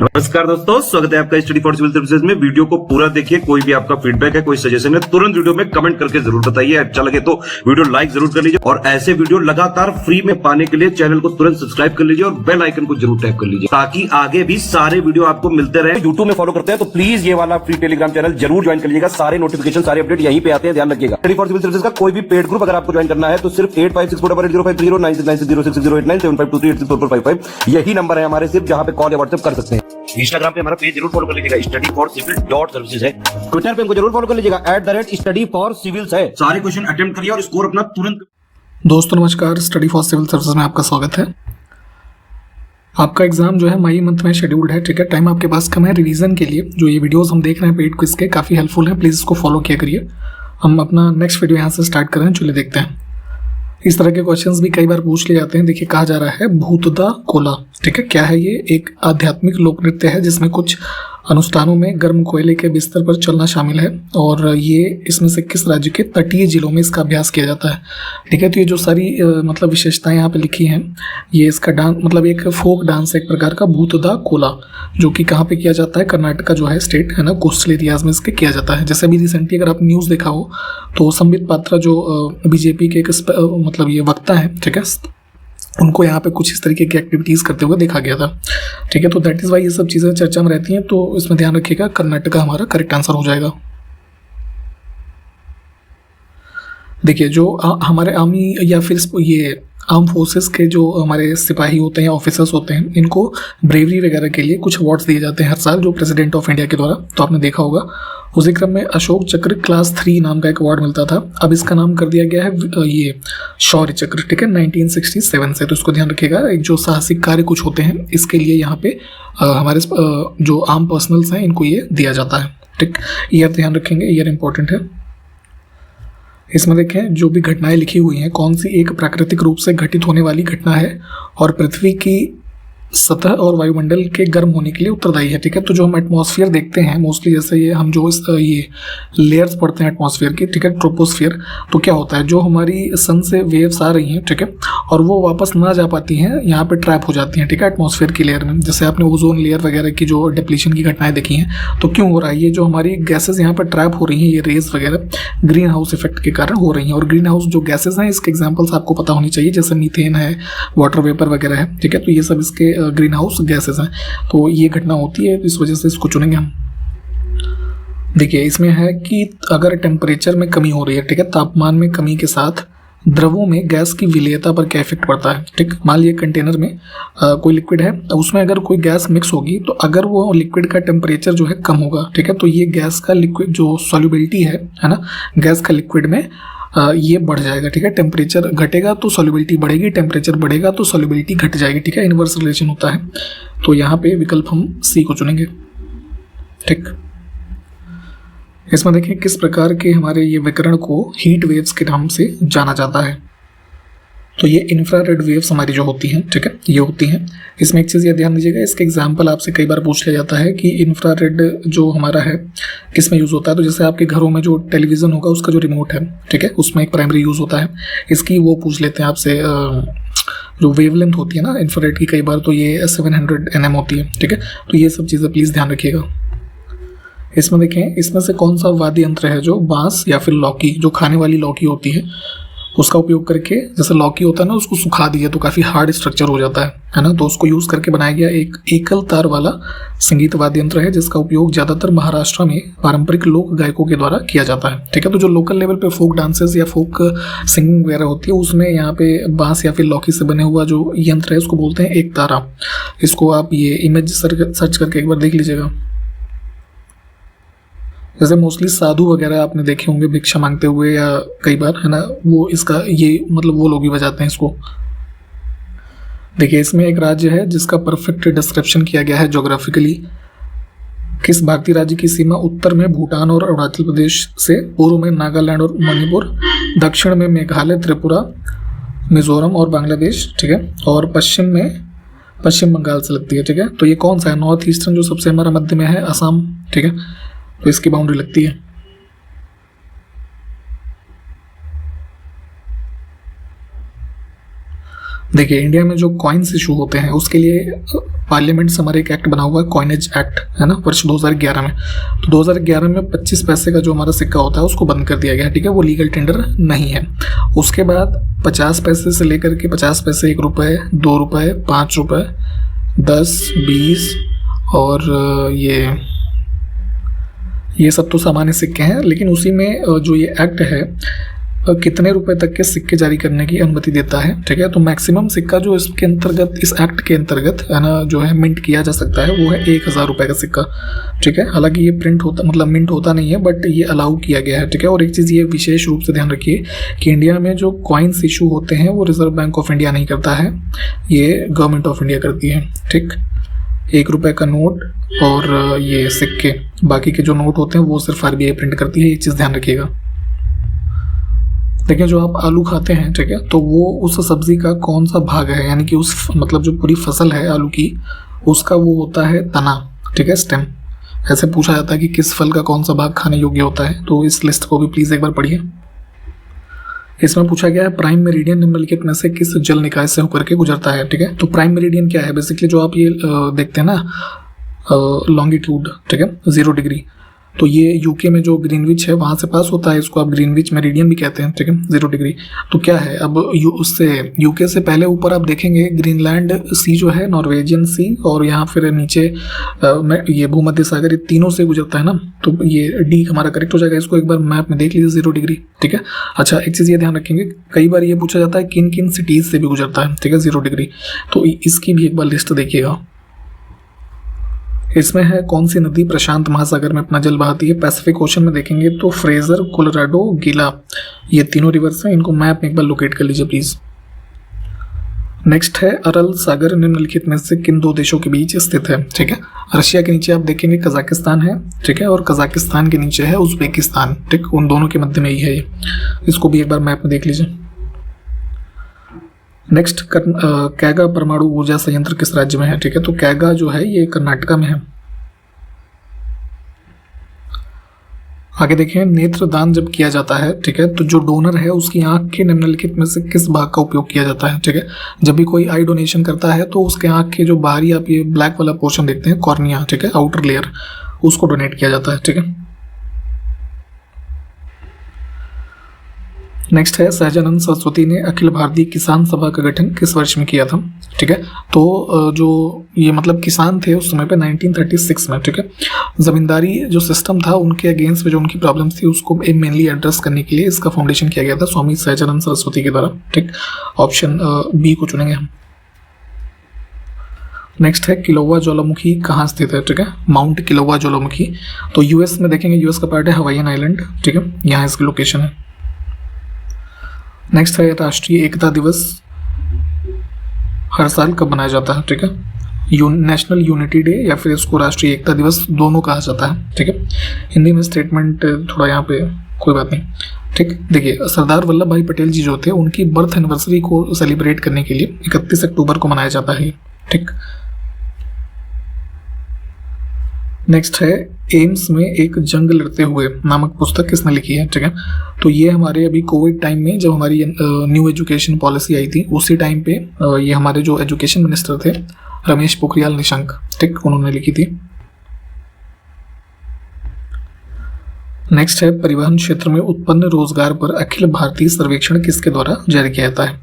नमस्कार दोस्तों, स्वागत है आपका स्टडी फॉर सिविल सर्विसेज में। वीडियो को पूरा देखिए। कोई भी आपका फीडबैक है, कोई सजेशन है, तुरंत वीडियो में कमेंट करके जरूर बताइए। अच्छा लगे तो वीडियो लाइक जरूर कर लीजिए और ऐसे वीडियो लगातार फ्री में पाने के लिए चैनल को तुरंत सब्सक्राइब कर लीजिए और बेल आइकन को जरूर टैप कर लीजिए ताकि आगे भी सारे वीडियो आपको मिलते रहे। यूट्यूब में फॉलो करते हैं तो प्लीज ये वाला फ्री टेलीग्राम चैनल जरूर ज्वाइन कर लीजिएगा। सारे नोटिफिकेशन, सारे अपडेट यहीं पे आते हैं, ध्यान रखिएगा। स्टडी फॉर सिविल सर्विसेज का कोई भी पेड ग्रुप अगर आपको ज्वाइन करना है तो सिर्फ 856480560660897523864455 यही नंबर है हमारे, सिर्फ जहां पे कॉल या व्हाट्सएप कर सकते हैं। इंस्टाग्राम पे हमारा पेज जरूर फॉलो कर लीजिएगा, studyforcivil.services है। ट्विटर पे हमको जरूर फॉलो कर लीजिएगा, @studyforcivils है। सारे क्वेश्चन अटेम्प्ट करिए और स्कोर अपना तुरंत। दोस्तों नमस्कार, स्टडी फॉर सिविल सर्विसेज में आपका स्वागत है। आपका एग्जाम जो है मई मंथ में शेड्यूल्ड है, ठीक है। टाइम आपके पास कम है रिवीजन के लिए। जो ये वीडियोस हम देख रहे हैं पेड क्विज के, काफ़ी हेल्पफुल है, प्लीज़ इसको फॉलो किया करिए। हम अपना नेक्स्ट वीडियो यहाँ से स्टार्ट कर रहे हैं, चलिए देखते हैं। इस तरह के क्वेश्चंस भी कई बार पूछ लिए जाते हैं। देखिए कहा जा रहा है भूतदा कोला, ठीक है। क्या है ये? एक आध्यात्मिक लोक नृत्य है जिसमें कुछ अनुष्ठानों में गर्म कोयले के बिस्तर पर चलना शामिल है और ये इसमें से किस राज्य के तटीय जिलों में इसका अभ्यास किया जाता है, ठीक है। तो ये जो सारी मतलब विशेषताएं यहाँ पे लिखी हैं, ये इसका डांस मतलब एक फोक डांस है, एक प्रकार का भूतदा कोला, जो कि कहाँ पे किया जाता है? कर्नाटका जो है स्टेट है ना, कोस्टल एरियाज में इसके किया जाता है। जैसे अभी रिसेंटली अगर आप न्यूज़ देखा हो तो संबित पात्रा जो बीजेपी के एक मतलब ये वक्ता है, ठीक है, उनको यहाँ पे कुछ इस तरीके की एक्टिविटीज़ करते हुए देखा गया था, ठीक है। तो दैट इज़ वाई ये सब चीज़ें चर्चा में रहती हैं, तो इसमें ध्यान रखिएगा। कर्नाटका हमारा करेक्ट आंसर हो जाएगा। देखिए जो हमारे आर्मी या फिर ये आर्म फोर्सेस के जो हमारे सिपाही होते हैं, ऑफिसर्स होते हैं, इनको ब्रेवरी वगैरह के लिए कुछ अवार्ड्स दिए जाते हैं हर साल, जो प्रेसिडेंट ऑफ इंडिया के द्वारा, तो आपने देखा होगा। उसी क्रम में अशोक चक्र क्लास 3 नाम का एक अवार्ड मिलता था, अब इसका नाम कर दिया गया है ये शौर्य चक्र, ठीक है, 1967 से। तो इसको ध्यान रखिएगा। एक जो साहसिक कार्य कुछ होते हैं इसके लिए यहाँ पे हमारे जो आर्म पर्सनल्स हैं इनको ये दिया जाता है, ठीक। ईयर ध्यान रखेंगे, ईयर इंपॉर्टेंट है। इसमें देखें जो भी घटनाएं लिखी हुई हैं, कौन सी एक प्राकृतिक रूप से घटित होने वाली घटना है और पृथ्वी की सतह और वायुमंडल के गर्म होने के लिए उत्तरदायी है, ठीक है। तो जो हम एटमॉस्फेयर देखते हैं मोस्टली, जैसे ये हम जो ये लेयर्स पढ़ते हैं एटमॉस्फेयर की, ठीक है, ट्रोपोस्फियर, तो क्या होता है जो हमारी सन से वेव्स आ रही हैं, ठीक है, और वो वापस ना जा पाती हैं, यहाँ पे ट्रैप हो जाती हैं, ठीक है, एटमॉस्फेयर की लेयर में। जैसे आपने ओजोन लेयर वगैरह की जो डिप्लीशन की घटनाएं देखी हैं, तो क्यों हो रहा है? ये जो हमारी गैसेज यहाँ पर ट्रैप हो रही हैं, ये रेज वगैरह ग्रीन हाउस इफेक्ट के कारण हो रही हैं। और ग्रीन हाउस जो गैसेज हैं इसके एग्जाम्पल्स आपको पता होनी चाहिए, जैसे मीथेन है, वाटर वेपर वगैरह है, ठीक है। तो ये सब इसके ग्रीन हाउस गैसेस हैं। तो ये घटना होती है, इस वजह से इसको चुनेंगे हम। देखिए इसमें है कि अगर टेम्परेचर में कमी हो रही है, ठीक है, तापमान में कमी के साथ द्रवों में गैस की विलेयता पर क्या इफेक्ट पड़ता है, ठीक। मान लीजिए कंटेनर में कोई लिक्विड है, उसमें अगर कोई गैस मिक्स होगी तो अगर वो लिक्विड का टेम्परेचर जो है कम होगा, ठीक है, तो ये गैस का लिक्विड जो सॉल्युबिलिटी है ना, गैस का लिक्विड में ये बढ़ जाएगा, ठीक है। टेम्परेचर घटेगा तो सॉल्युबिलिटी बढ़ेगी, टेम्परेचर बढ़ेगा तो सॉल्युबिलिटी घट जाएगी, ठीक है, इनवर्स रिलेशन होता है। तो यहाँ पे विकल्प हम सी को चुनेंगे, ठीक। इसमें देखें किस प्रकार के हमारे ये विकिरण को हीट वेव्स के नाम से जाना जाता है। तो ये इंफ्रारेड वेव्स हमारी जो होती हैं, ठीक है, ये होती हैं। इसमें एक चीज़ ये ध्यान दीजिएगा, इसके एग्जाम्पल आपसे कई बार पूछ लिया जाता है कि इंफ्रारेड जो हमारा है किस में यूज़ होता है। तो जैसे आपके घरों में जो टेलीविज़न होगा उसका जो रिमोट है, ठीक है, उसमें एक प्राइमरी यूज़ होता है। इसकी वो पूछ लेते हैं आपसे जो वेवलेंथ होती है ना इंफ्रारेड की, कई बार तो ये 700 nm होती है, ठीक है। तो ये सब चीज़ें प्लीज़ ध्यान रखिएगा। इसमें देखें इसमें से कौन सा वाद्य यंत्र है जो बांस या फिर लौकी, जो खाने वाली लौकी होती है, उसका उपयोग करके, जैसे लौकी होता है ना, उसको सुखा दिया तो काफ़ी हार्ड स्ट्रक्चर हो जाता है ना, तो उसको यूज़ करके बनाया गया एक एकल तार वाला संगीत वाद्य यंत्र है जिसका उपयोग ज़्यादातर महाराष्ट्र में पारंपरिक लोक गायकों के द्वारा किया जाता है, ठीक है। तो जो लोकल लेवल पे फोक डांसेस या फोक सिंगिंग वगैरह होती है उसमें यहाँ पे बांस या फिर लौकी से बने हुआ जो यंत्र है उसको बोलते हैं एक तारा। इसको आप ये इमेज सर्च करके एक बार देख लीजिएगा। जैसे मोस्टली साधु वगैरह आपने देखे होंगे भिक्षा मांगते हुए या कई बार, है ना, वो इसका ये मतलब वो लोग ही बजाते हैं इसको। देखिए इसमें एक राज्य है जिसका परफेक्ट डिस्क्रिप्शन किया गया है ज्योग्राफिकली। किस भारतीय राज्य की सीमा उत्तर में भूटान और अरुणाचल प्रदेश से, पूर्व में नागालैंड और मणिपुर, दक्षिण में मेघालय, त्रिपुरा, मिजोरम और बांग्लादेश, ठीक है, और पश्चिम में पश्चिम बंगाल से लगती है, ठीक है। तो ये कौन सा है? नॉर्थ ईस्टर्न जो सबसे हमारा मध्य में है, असम, ठीक है, तो इसकी बाउंड्री लगती है। देखिए इंडिया में जो कॉइन्स इशू होते हैं उसके लिए पार्लियामेंट से हमारे एक एक्ट बना हुआ है, कॉइनेज एक्ट है ना, वर्ष 2011 में। तो 2011 में 25 पैसे का जो हमारा सिक्का होता है उसको बंद कर दिया गया है, ठीक है, वो लीगल टेंडर नहीं है। उसके बाद 50 पैसे से लेकर के 50 पैसे, 1 रुपये, 2 रुपये, 5 रुपये, 10, 20 और ये सब तो सामान्य सिक्के हैं, लेकिन उसी में जो ये एक्ट है कितने रुपए तक के सिक्के जारी करने की अनुमति देता है, ठीक है। तो मैक्सिमम सिक्का जो इसके अंतर्गत, इस एक्ट के अंतर्गत है ना, जो है मिंट किया जा सकता है वो है 1000 रुपये का सिक्का, ठीक है। हालांकि ये प्रिंट होता, मतलब मिंट होता नहीं है, बट ये अलाउ किया गया है, ठीक है। और एक चीज़ ये विशेष रूप से ध्यान रखिए कि इंडिया में जो कॉइन्स इशू होते हैं वो रिजर्व बैंक ऑफ इंडिया नहीं करता है, ये गवर्नमेंट ऑफ इंडिया करती है, ठीक। 1 रुपये का नोट और ये सिक्के, बाकी के जो नोट होते हैं वो सिर्फ RBI प्रिंट करती है, ये चीज़ ध्यान रखिएगा। देखिए जो आप आलू खाते हैं, ठीक है, तो वो उस सब्जी का कौन सा भाग है, यानी कि उस मतलब जो पूरी फसल है आलू की, उसका वो होता है तना, ठीक है, स्टेम। ऐसे पूछा जाता है कि किस फल का कौन सा भाग खाने योग्य होता है, तो इस लिस्ट को भी प्लीज़ एक बार पढ़िए। इसमें पूछा गया है प्राइम मेरिडियन निम्नलिखित में से किस जल निकाय से होकर के गुजरता है, ठीक है। तो प्राइम मेरिडियन क्या है, बेसिकली जो आप ये देखते हैं ना लॉन्गिट्यूड, ठीक है, 0 डिग्री, तो ये यूके में जो ग्रीनविच है वहाँ से पास होता है, इसको आप ग्रीनविच मेरिडियन भी कहते हैं, ठीक है, 0 डिग्री। तो क्या है अब उससे यूके से पहले ऊपर आप देखेंगे ग्रीनलैंड सी जो है, नॉर्वेजियन सी, और यहाँ फिर नीचे ये भूमध्य सागर, ये तीनों से गुजरता है ना, तो ये डी हमारा करेक्ट हो जाएगा। इसको एक बार मैप में देख लीजिए, 0 डिग्री, ठीक है। अच्छा एक चीज़ ये ध्यान रखेंगे, कई बार ये पूछा जाता है किन किन सिटीज़ से भी गुजरता है, ठीक है, 0 डिग्री, तो इसकी भी एक बार लिस्ट देखिएगा। इसमें है कौन सी नदी प्रशांत महासागर में अपना जल बहाती है। पैसिफिक ओशन में देखेंगे तो फ्रेजर, कोलोराडो, गीला, ये तीनों रिवर्स हैं, इनको मैप में एक बार लोकेट कर लीजिए प्लीज। नेक्स्ट है अरल सागर निम्नलिखित में से किन 2 देशों के बीच स्थित है, ठीक है। रशिया के नीचे आप देखेंगे कजाकिस्तान है, ठीक है, और कजाकिस्तान के नीचे है उज्बेकिस्तान, ठीक, उन दोनों के मध्य में ही है ये, इसको भी एक बार मैप में देख लीजिए। नेक्स्ट कैगा परमाणु ऊर्जा संयंत्र किस राज्य में है, ठीक है, तो कैगा जो है ये कर्नाटका में है। आगे देखें नेत्रदान जब किया जाता है, ठीक है, तो जो डोनर है उसकी आंख के निम्नलिखित में से किस भाग का उपयोग किया जाता है, ठीक है। जब भी कोई आई डोनेशन करता है तो उसके आंख के जो बाहरी आप ये ब्लैक वाला पोर्शन देखते हैं, कॉर्निया, ठीक है, आउटर लेयर, उसको डोनेट किया जाता है, ठीक है। नेक्स्ट है सहजानंद सरस्वती ने अखिल भारतीय किसान सभा का गठन किस वर्ष में किया था, ठीक है। तो जो ये मतलब किसान थे उस समय पे 1936 में, ठीक है। जमींदारी जो सिस्टम था उनके अगेंस्ट में जो उनकी प्रॉब्लम्स थी उसको मेनली एड्रेस करने के लिए इसका फाउंडेशन किया गया था स्वामी सहजानंद सरस्वती के द्वारा, ठीक। ऑप्शन बी को चुनेंगे हम। नेक्स्ट है किलोवा ज्वालामुखी कहाँ स्थित है, ठीक है, माउंट किलोवा ज्वालामुखी, तो यूएस में देखेंगे, यूएस का पार्ट है हवाईयन आइलैंड, ठीक है, यहाँ इसकी लोकेशन है। नेक्स्ट है राष्ट्रीय एकता दिवस हर साल कब मनाया जाता है, ठीक है, नेशनल यूनिटी डे या फिर इसको राष्ट्रीय एकता दिवस दोनों कहा जाता है, ठीक है। हिंदी में स्टेटमेंट थोड़ा यहाँ पे कोई बात नहीं, ठीक। देखिए सरदार वल्लभ भाई पटेल जी जो थे उनकी बर्थ एनिवर्सरी को सेलिब्रेट करने के लिए 31 अक्टूबर को मनाया जाता है, ठीक। नेक्स्ट है एम्स में एक जंग लड़ते हुए नामक पुस्तक किसने लिखी है, ठीक है, तो ये हमारे अभी कोविड टाइम में जब हमारी न्यू एजुकेशन पॉलिसी आई थी उसी टाइम पे ये हमारे जो एजुकेशन मिनिस्टर थे रमेश पोखरियाल निशंक, ठीक, उन्होंने लिखी थी। नेक्स्ट है परिवहन क्षेत्र में उत्पन्न रोजगार पर अखिल भारतीय सर्वेक्षण किसके द्वारा जारी किया जाता है,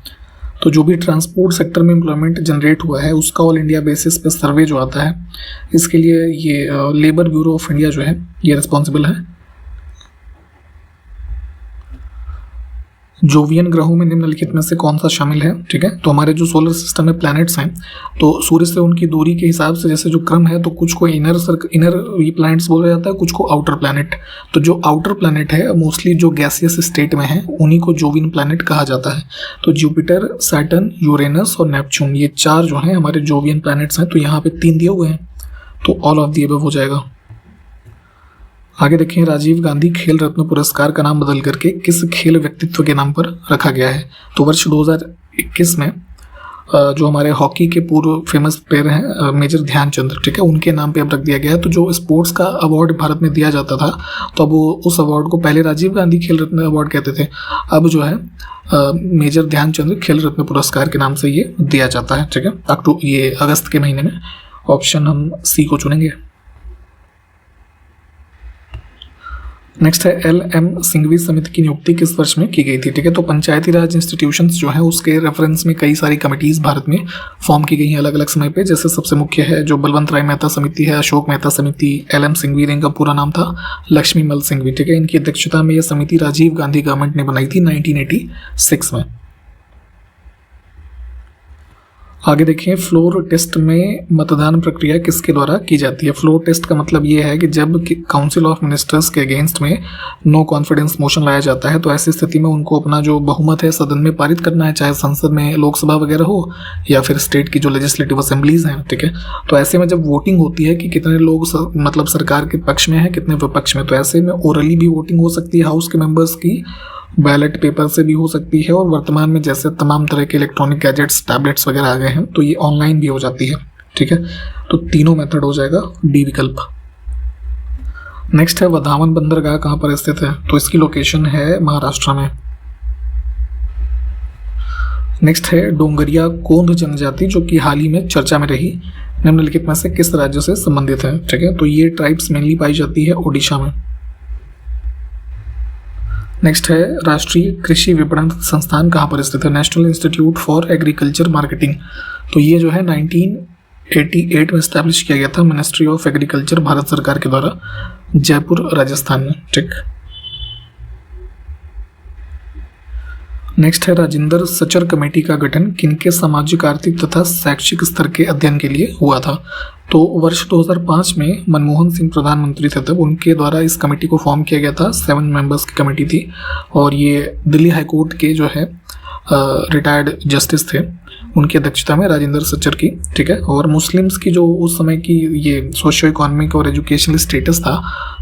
तो जो भी ट्रांसपोर्ट सेक्टर में एम्प्लॉयमेंट जनरेट हुआ है उसका ऑल इंडिया बेसिस पे सर्वे जो आता है इसके लिए ये लेबर ब्यूरो ऑफ इंडिया जो है ये रिस्पॉन्सिबल है। जोवियन ग्रहों में निम्नलिखित में से कौन सा शामिल है, ठीक है, तो हमारे जो सोलर सिस्टम में प्लैनेट्स हैं तो सूर्य से उनकी दूरी के हिसाब से जैसे जो क्रम है तो कुछ को इनर ये प्लैनेट्स बोला जाता है, कुछ को आउटर प्लैनेट। तो जो आउटर प्लैनेट है मोस्टली जो गैसियस स्टेट में है उन्हीं को जोवियन प्लैनेट कहा जाता है। तो जुपिटर, सैटर्न, यूरेनस और नेपच्यून ये 4 जो हैं हमारे जोवियन प्लैनेट्स हैं। तो यहाँ पे 3 दिए हुए हैं तो ऑल ऑफ द अबव हो जाएगा। आगे देखें राजीव गांधी खेल रत्न पुरस्कार का नाम बदल करके किस खेल व्यक्तित्व के नाम पर रखा गया है, तो वर्ष 2021 में जो हमारे हॉकी के पूर्व फेमस प्लेयर हैं मेजर ध्यानचंद, ठीक है, उनके नाम पे अब रख दिया गया है। तो जो स्पोर्ट्स का अवार्ड भारत में दिया जाता था, तो अब वो उस अवार्ड को पहले राजीव गांधी खेल रत्न अवार्ड कहते थे, अब जो है मेजर ध्यानचंद खेल रत्न पुरस्कार के नाम से ये दिया जाता है, ठीक है, ये अगस्त के महीने में। ऑप्शन हम सी को चुनेंगे। नेक्स्ट है LM सिंघवी समिति की नियुक्ति किस वर्ष में की गई थी, ठीक है। तो पंचायती राज इंस्टीट्यूशंस जो है उसके रेफरेंस में कई सारी कमिटीज़ भारत में फॉर्म की गई हैं अलग अलग समय पे। जैसे सबसे मुख्य है जो बलवंत राय मेहता समिति है, अशोक मेहता समिति, LM सिंघवी, इनका पूरा नाम था लक्ष्मी मल सिंघवी, ठीक है। इनकी अध्यक्षता में यह समिति राजीव गांधी गवर्नमेंट ने बनाई थी 1986 में। आगे देखिए, फ्लोर टेस्ट में मतदान प्रक्रिया किसके द्वारा की जाती है। फ्लोर टेस्ट का मतलब ये है कि जब काउंसिल ऑफ मिनिस्टर्स के अगेंस्ट में नो कॉन्फिडेंस मोशन लाया जाता है, तो ऐसी स्थिति में उनको अपना जो बहुमत है सदन में पारित करना है, चाहे संसद में लोकसभा वगैरह हो या फिर स्टेट की जो लेजिस्लेटिव असेंबलीज हैं, ठीक है। तो ऐसे में जब वोटिंग होती है कि कितने लोग मतलब सरकार के पक्ष में है, कितने विपक्ष में, तो ऐसे में ओरली भी वोटिंग हो सकती है हाउस के मेंबर्स की, बैलेट पेपर से भी हो सकती है, और वर्तमान में जैसे तमाम तरह के इलेक्ट्रॉनिक गैजेट्स, टैबलेट्स वगैरह आ गए हैं, तो ये ऑनलाइन भी हो जाती है, ठीक है। तो तीनों मेथड हो जाएगा डी विकल्प। नेक्स्ट है वधावन बंदरगाह कहाँ पर स्थित है, तो इसकी लोकेशन है महाराष्ट्र में। नेक्स्ट है डोंगरिया कोंध जनजाति, जो कि हाल ही में चर्चा में रही, निम्नलिखित में से किस राज्य से संबंधित है, ठीक है। तो ये ट्राइब्स मेनली पाई जाती है ओडिशा में। नेक्स्ट है राष्ट्रीय कृषि विपणन संस्थान कहाँ पर स्थित है, national institute for agriculture marketing. तो ये जो है 1988 में इस्टेब्लिश किया गया था मिनिस्ट्री ऑफ एग्रीकल्चर भारत सरकार के द्वारा, जयपुर राजस्थान में, ठीक। नेक्स्ट है राजेंद्र सचर कमेटी का गठन किनके सामाजिक, आर्थिक तथा शैक्षिक स्तर के अध्ययन के लिए हुआ था। तो वर्ष 2005 में मनमोहन सिंह प्रधानमंत्री थे, तब उनके द्वारा इस कमेटी को फॉर्म किया गया था। 7 मेंबर्स की कमेटी थी, और ये दिल्ली हाई कोर्ट के जो है रिटायर्ड जस्टिस थे, उनकी अध्यक्षता में राजेंद्र सचर की, ठीक है। और मुस्लिम्स की जो उस समय की ये सोशियो इकोनॉमिक और एजुकेशनल स्टेटस था,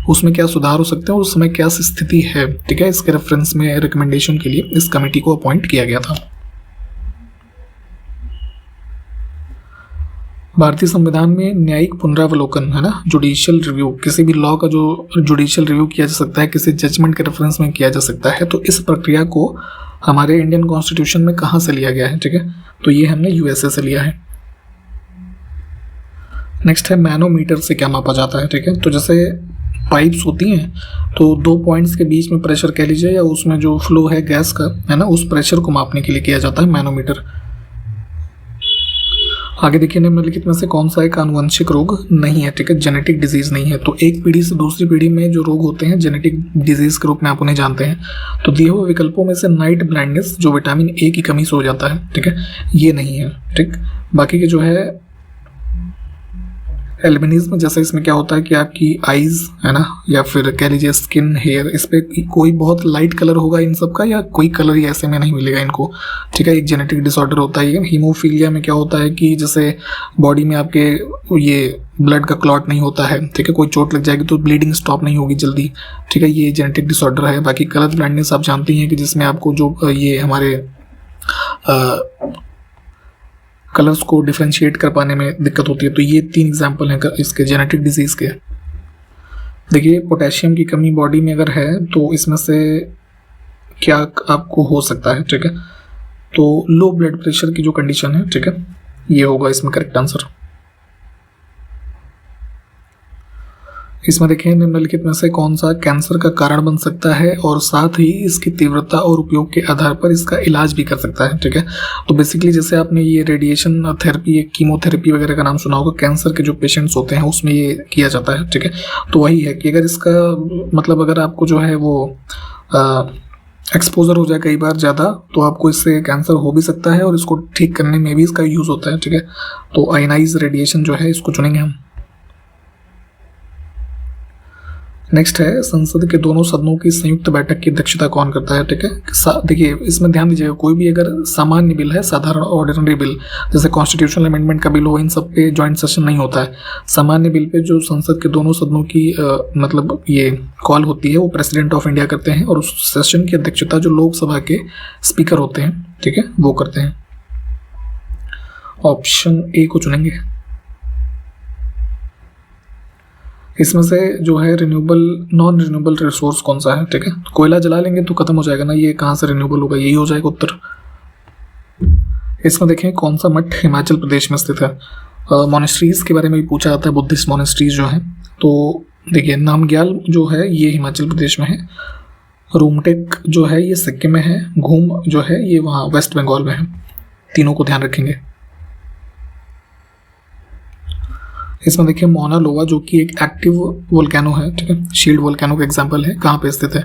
उसमें क्या सुधार हो सकते हैं और उस समय क्या स्थिति है, ठीक है, इसके रेफरेंस में रिकमेंडेशन के लिए इस कमेटी को अपॉइंट किया गया था। भारतीय संविधान में न्यायिक पुनरावलोकन है ना, जुडिशियल रिव्यू, किसी भी लॉ का जो जुडिशियल रिव्यू किया जा सकता है, किसी जजमेंट के रेफरेंस में किया जा सकता है, तो इस प्रक्रिया को हमारे इंडियन कॉन्स्टिट्यूशन में कहाँ से लिया गया है, ठीक है। तो ये हमने USA से लिया है। नेक्स्ट है मैनोमीटर से क्या मापा जाता है, ठीक है। तो जैसे पाइप्स होती हैं, तो 2 पॉइंट्स के बीच में प्रेशर कह लीजिए, या उसमें जो फ्लो है गैस का, है ना, उस प्रेशर को मापने के लिए किया जाता है मैनोमीटर। आगे देखिए, निम्नलिखित में से कौन सा एक आनुवंशिक रोग नहीं है, ठीक है, जेनेटिक डिजीज नहीं है। तो एक पीढ़ी से दूसरी पीढ़ी में जो रोग होते हैं जेनेटिक डिजीज के रूप में आप उन्हें जानते हैं। तो दिए हुए विकल्पों में से नाइट ब्लाइंडनेस, जो विटामिन A की कमी से हो जाता है, ठीक है, ये नहीं है, ठीक। बाकी के जो है एल्बिनिज्म, जैसे इसमें क्या होता है कि आपकी आईज, है ना, या फिर कह लीजिए स्किन, हेयर, इस पे कोई बहुत लाइट कलर होगा इन सब का, या कोई कलर ही ऐसे में नहीं मिलेगा इनको, ठीक है। एक जेनेटिक डिसऑर्डर होता है। हीमोफीलिया में क्या होता है कि जैसे बॉडी में आपके ये ब्लड का क्लॉट नहीं होता है, ठीक है, कोई चोट लग जाएगी तो ब्लीडिंग स्टॉप नहीं होगी जल्दी, ठीक है, ये जेनेटिक डिसऑर्डर है। बाकी कलर ब्लाइंडनेस आप जानती हैं कि जिसमें आपको जो ये हमारे कलर्स को डिफरेंशिएट कर पाने में दिक्कत होती है। तो ये 3 एग्जाम्पल हैं इसके जेनेटिक डिजीज के। देखिए, पोटेशियम की कमी बॉडी में अगर है तो इसमें से क्या आपको हो सकता है, ठीक है। तो लो ब्लड प्रेशर की जो कंडीशन है, ठीक है, ये होगा इसमें करेक्ट आंसर। इसमें देखें, निम्नलिखित में से कौन सा कैंसर का कारण बन सकता है और साथ ही इसकी तीव्रता और उपयोग के आधार पर इसका इलाज भी कर सकता है, ठीक है। तो बेसिकली जैसे आपने ये रेडिएशन थेरेपी, कीमोथेरेपी वगैरह का नाम सुना होगा, कैंसर के जो पेशेंट्स होते हैं उसमें ये किया जाता है, ठीक है। तो वही है कि अगर इसका मतलब अगर आपको जो है वो एक्सपोजर हो जाए कई बार ज़्यादा, तो आपको इससे कैंसर हो भी सकता है, और इसको ठीक करने में भी इसका यूज़ होता है, ठीक है। तो आयनाइज रेडिएशन जो है इसको चुनेंगे हम। नेक्स्ट है संसद के दोनों सदनों की संयुक्त बैठक की अध्यक्षता कौन करता है, ठीक है। देखिए, इसमें ध्यान दीजिएगा, कोई भी अगर सामान्य बिल है, साधारण ऑर्डिनरी बिल, जैसे कॉन्स्टिट्यूशनल अमेंडमेंट का बिल हो, इन सब पे जॉइंट सेशन नहीं होता है। सामान्य बिल पे जो संसद के दोनों सदनों की मतलब ये कॉल होती है, वो प्रेसिडेंट ऑफ इंडिया करते हैं, और उस सेशन की अध्यक्षता जो लोकसभा के स्पीकर होते हैं, ठीक है, वो करते हैं। ऑप्शन ए को चुनेंगे। इसमें से जो है रिन्यूएबल नॉन रिन्यूएबल रिसोर्स कौन सा है, ठीक है। कोयला जला लेंगे तो खत्म हो जाएगा ना, ये कहाँ से रिन्यूएबल होगा, यही हो जाएगा उत्तर। इसमें देखें कौन सा मठ हिमाचल प्रदेश में स्थित है। मोनेस्ट्रीज के बारे में भी पूछा जाता है, बुद्धिस्ट मोनेस्ट्रीज जो है। तो देखिए नामग्याल जो है ये हिमाचल प्रदेश में है, रूमटेक जो है ये सिक्किम में है, घूम जो है ये वहाँ वेस्ट बंगाल में है। तीनों को ध्यान रखेंगे। इसमें देखिए मौना लोवा जो कि एक एक्टिव वोल्केनो है, ठीक है, शील्ड वोल्केनो का एग्जांपल है। कहाँ पे स्थित है,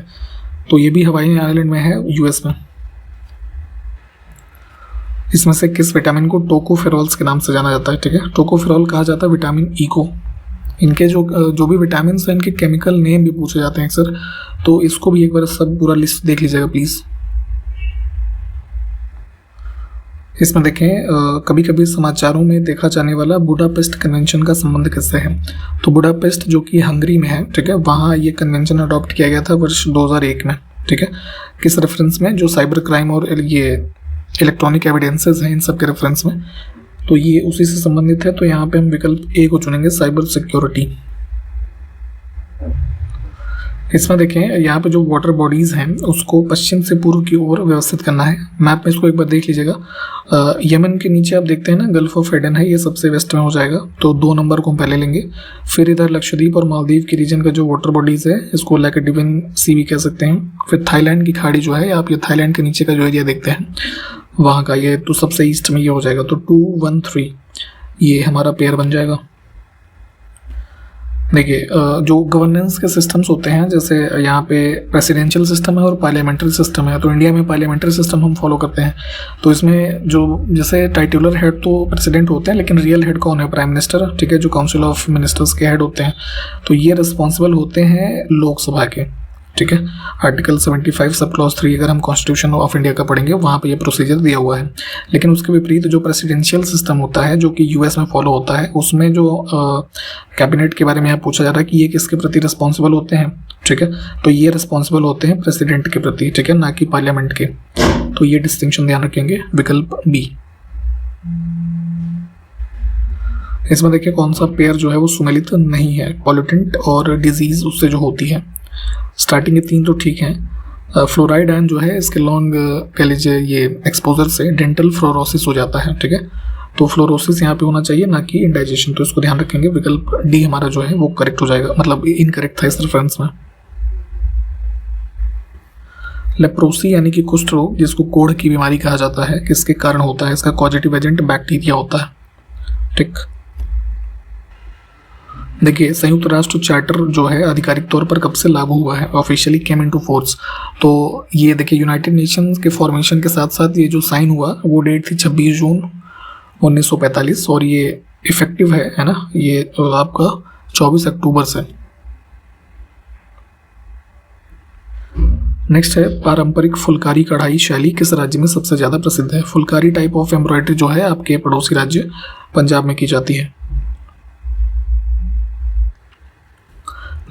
तो ये भी हवाई आइलैंड में है, यूएस में। इसमें से किस विटामिन को टोकोफेरॉल्स के नाम से जाना जाता है, ठीक है। टोकोफेरॉल कहा जाता है विटामिन ई को। इनके जो भी विटामिन हैं इनके केमिकल नेम भी पूछे जाते हैं सर, तो इसको भी एक बार सब पूरा लिस्ट देख लीजिएगा प्लीज। इसमें देखें कभी कभी समाचारों में देखा जाने वाला बुडापेस्ट कन्वेंशन का संबंध किससे है। तो बुडापेस्ट जो कि हंगरी में है, ठीक है, वहाँ ये कन्वेंशन अडॉप्ट किया गया था वर्ष 2001 में, ठीक है। किस रेफरेंस में, जो साइबर क्राइम और ये इलेक्ट्रॉनिक एविडेंसेस हैं इन सब के रेफरेंस में, तो ये उसी से संबंधित है। तो यहाँ पे हम विकल्प ए को चुनेंगे, साइबर सिक्योरिटी। इसमें देखें यहाँ पे जो वाटर बॉडीज हैं उसको पश्चिम से पूर्व की ओर व्यवस्थित करना है। मैप में इसको एक बार देख लीजिएगा। यमन के नीचे आप देखते हैं ना गल्फ ऑफ एडन है, ये सबसे वेस्ट में हो जाएगा, तो 2 नंबर को हम पहले लेंगे। फिर इधर लक्षद्वीप और मालदीव के रीजन का जो वाटर बॉडीज है इसको लैकेडिवन सी भी कह सकते हैं। फिर थाईलैंड की खाड़ी जो है, आप ये थाईलैंड के नीचे का जो एरिया देखते हैं वहाँ का, ये तो सबसे ईस्ट में ये हो जाएगा। तो 2, 1, 3 ये हमारा पेयर बन जाएगा। देखिए जो गवर्नेंस के सिस्टम्स होते हैं, जैसे यहाँ पे प्रेसिडेंशियल सिस्टम है और पार्लियामेंट्री सिस्टम है। तो इंडिया में पार्लियामेंट्री सिस्टम हम फॉलो करते हैं। तो इसमें जो जैसे टाइटुलर हेड तो प्रेसिडेंट होते हैं, लेकिन रियल हेड कौन है, प्राइम मिनिस्टर, ठीक है, जो काउंसिल ऑफ मिनिस्टर्स के हेड होते हैं। तो ये रिस्पॉन्सिबल होते हैं लोकसभा के, ठीक है। आर्टिकल 75 सब क्लॉज 3 अगर हम कॉन्स्टिट्यूशन ऑफ इंडिया का पढ़ेंगे वहाँ पे ये प्रोसीजर दिया हुआ है। लेकिन उसके विपरीत जो प्रेसिडेंशियल सिस्टम होता है जो कि यूएस में फॉलो होता है, उसमें जो कैबिनेट के बारे में यहाँ पूछा जा रहा है कि ये किसके प्रति रिस्पॉन्सिबल होते हैं, ठीक है। तो ये रिस्पॉन्सिबल होते हैं प्रेसिडेंट के प्रति, ठीक है, ना कि पार्लियामेंट के। तो ये डिस्टिंक्शन ध्यान रखेंगे, विकल्प बी। इसमें देखिए कौन सा पेयर जो है वो सुमेलित नहीं है, पॉल्यूटेंट और डिजीज उससे जो होती है। स्टार्टिंग के 3 तो ठीक हैं। फ्लोराइड आयन जो है इसके लॉन्ग कह लीजिए ये एक्सपोजर से डेंटल फ्लोरोसिस हो जाता है, ठीक है। तो फ्लोरोसिस यहाँ पे होना चाहिए, ना कि इंडाइजेशन। तो इसको ध्यान रखेंगे, विकल्प डी हमारा जो है वो करेक्ट हो जाएगा, मतलब इनकरेक्ट था इस रेफरेंस में। लेप्रोसी यानी कि कुष्ठ रोग, जिसको कोढ़ की बीमारी कहा जाता है, किसके कारण होता है, इसका कॉजेटिव एजेंट बैक्टीरिया होता है, ठीक। देखिए संयुक्त राष्ट्र चार्टर जो है आधिकारिक तौर पर कब से लागू हुआ है, ऑफिशियली केम इनटू फोर्स। तो ये देखिए यूनाइटेड नेशंस के फॉर्मेशन के साथ साथ ये जो साइन हुआ वो डेट थी 26 जून 1945 और ये इफेक्टिव है ना, ये आपका 24 अक्टूबर से। नेक्स्ट है पारंपरिक फुलकारी कढ़ाई शैली किस राज्य में सबसे ज़्यादा प्रसिद्ध है। फुलकारी टाइप ऑफ एम्ब्रॉयडरी जो है आपके पड़ोसी राज्य पंजाब में की जाती है।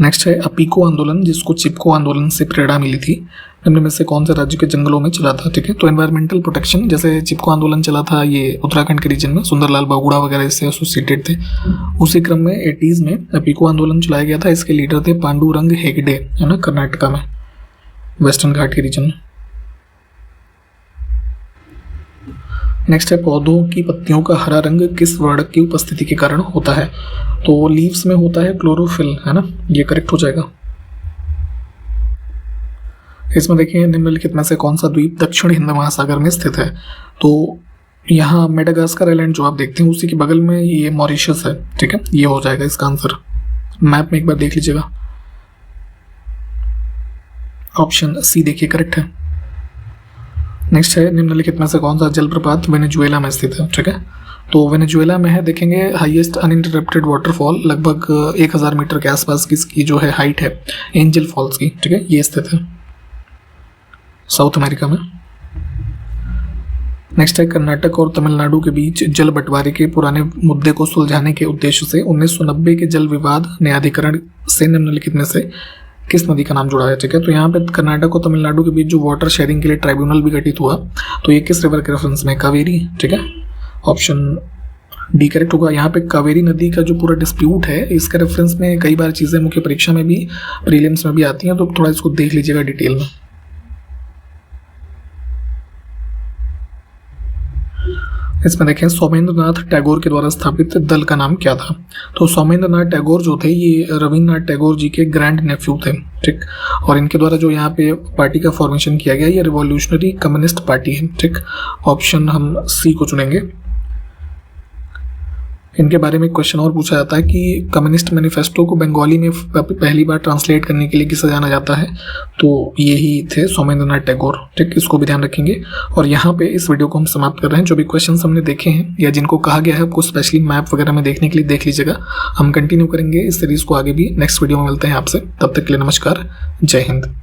नेक्स्ट है अपीको आंदोलन, जिसको चिपको आंदोलन से प्रेरणा मिली थी, निम्न में से कौन से राज्य के जंगलों में चला था, ठीक है। तो एनवायरमेंटल प्रोटेक्शन, जैसे चिपको आंदोलन चला था ये उत्तराखंड के रीजन में, सुंदरलाल बागुड़ा वगैरह इससे एसोसिएटेड थे। उसी क्रम में 80s में अपीको आंदोलन चलाया गया था, इसके लीडर थे पांडुरंग हेगडे, है ना, कर्नाटका में, वेस्टर्न घाट के रीजन में। नेक्स्ट है पौधों की पत्तियों का हरा रंग किस वर्णक की उपस्थिति के कारण होता है। तो लीव्स में होता है क्लोरोफिल, है ना, ये करेक्ट हो जाएगा। इसमें देखिए निम्नलिखित में से कौन सा द्वीप दक्षिण हिंद महासागर में स्थित है। तो यहाँ मेडागास्कर आइलैंड जो आप देखते हैं उसी के बगल में ये मॉरिशस है, ठीक है, ये हो जाएगा इसका आंसर। मैप में एक बार देख लीजिएगा, ऑप्शन सी देखिए करेक्ट है। नेक्स्ट है निम्नलिखित में से कौन सा जलप्रपात वेनेजुएला में स्थित है, ठीक है। तो वेनेजुएला में है, देखेंगे हाईएस्ट अनइंटरप्टेड वाटरफॉल, लगभग 1000 मीटर के आसपास की इसकी जो है हाइट है एंजल फॉल्स की, ठीक है, ये स्थित है साउथ अमेरिका में। नेक्स्ट है कर्नाटक और तमिलनाडु के बीच जल बंटवारे के पुराने मुद्दे को सुलझाने के उद्देश्य से 1990 के जल विवाद न्यायाधिकरण से निम्नलिखित में से किस नदी का नाम जुड़ा है, ठीक है। तो यहाँ पे कर्नाटक और तमिलनाडु के बीच जो वाटर शेयरिंग के लिए ट्राइब्यूनल भी गठित हुआ, तो ये किस रिवर के रेफरेंस में, कावेरी, ठीक है, ऑप्शन डी करेक्ट होगा। यहाँ पे कावेरी नदी का जो पूरा डिस्प्यूट है, इसके रेफरेंस में कई बार चीज़ें मुख्य परीक्षा में भी, प्रीलिम्स में भी आती हैं, तो थोड़ा इसको देख लीजिएगा डिटेल में। इसमें देखें सौमेंद्र नाथ टैगोर के द्वारा स्थापित दल का नाम क्या था। तो सौमेंद्र नाथ टैगोर जो थे ये रविन्द्रनाथ टैगोर जी के ग्रैंड नेफ्यू थे, ठीक। और इनके द्वारा जो यहाँ पे पार्टी का फॉर्मेशन किया गया ये रिवॉल्यूशनरी कम्युनिस्ट पार्टी है, ठीक। ऑप्शन हम सी को चुनेंगे। इनके बारे में क्वेश्चन और पूछा जाता है कि कम्युनिस्ट मैनिफेस्टो को बंगाली में पहली बार ट्रांसलेट करने के लिए किसे जाना जाता है, तो यही थे सौमेंद्र नाथ टैगोर, ठीक। इसको भी ध्यान रखेंगे। और यहाँ पे इस वीडियो को हम समाप्त कर रहे हैं। जो भी क्वेश्चन हमने देखे हैं या जिनको कहा गया है आपको स्पेशली मैप वगैरह में देखने के लिए देख लीजिएगा। हम कंटिन्यू करेंगे इस सीरीज को आगे भी। नेक्स्ट वीडियो में मिलते हैं आपसे, तब तक के लिए नमस्कार, जय हिंद।